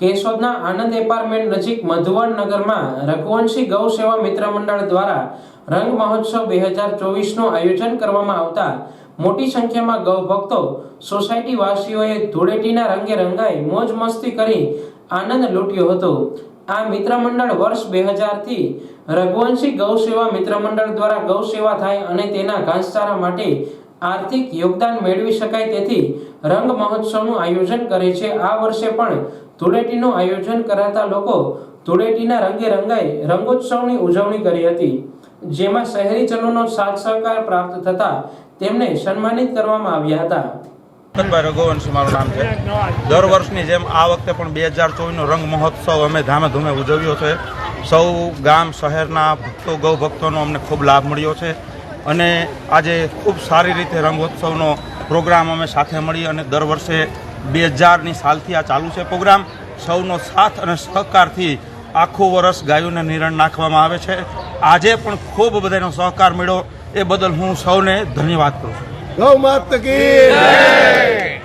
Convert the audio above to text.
કેશોદના આનંદ apartment નજીક મધુવન નગરમાં રઘુવંશી ગૌ સેવા મિત્ર મંડળ દ્વારા રંગ મહોત્સવ 2024નું આયોજન કરવામાં આવતા મોટી સંખ્યામાં ગૌ ભક્તો સોસાયટી વાસીઓએ ધૂળેટીના રંગે રંગાઈ મોજ મસ્તી કરી આનંદ લૂંટ્યો હતો। આ મિત્ર મંડળ વર્ષ 2000 થી રઘુવંશી ગૌ સેવા મિત્ર મંડળ દ્વારા ગૌ સેવા થાય અને તેના ઘાસચારા માટે આર્થિક યોગદાન મેળવી શકાય તેથી રંગ મહોત્સવનું આયોજન કરે છે। આ વર્ષે પણ ધૂળેટીનું આયોજન કરાતા લોકો ધૂળેટીના રંગે રંગાઈ રંગોત્સવની ઉજવણી કરી હતી, જેમાં શહેરીજનોનો સાથ સહકાર પ્રાપ્ત થતા તેમને સન્માનિત કરવામાં આવ્યા હતા। રઘુવંશી મારું નામ છે। દર વર્ષની જેમ આ વખતે પણ 2024નો રંગ મહોત્સવ અમે ધામે ધૂમે ઉજવ્યો છે। સૌ ગામ શહેરના ભક્તો ગૌ ભક્તોનો અમને ખૂબ લાભ મળ્યો છે અને આજે ખૂબ સારી રીતે રંગોત્સવનો પ્રોગ્રામ અમે સાથે મળી અને દર વર્ષે 2000ની સાલથી આ ચાલુ છે પ્રોગ્રામ। સૌનો સાથ અને સહકારથી આખું વર્ષ ગાયોને નિરણ નાખવામાં આવે છે। આજે પણ ખૂબ બધાનો સહકાર મળ્યો, એ બદલ હું સૌને ધન્યવાદ કરું છું। ગૌ માતા કી જય।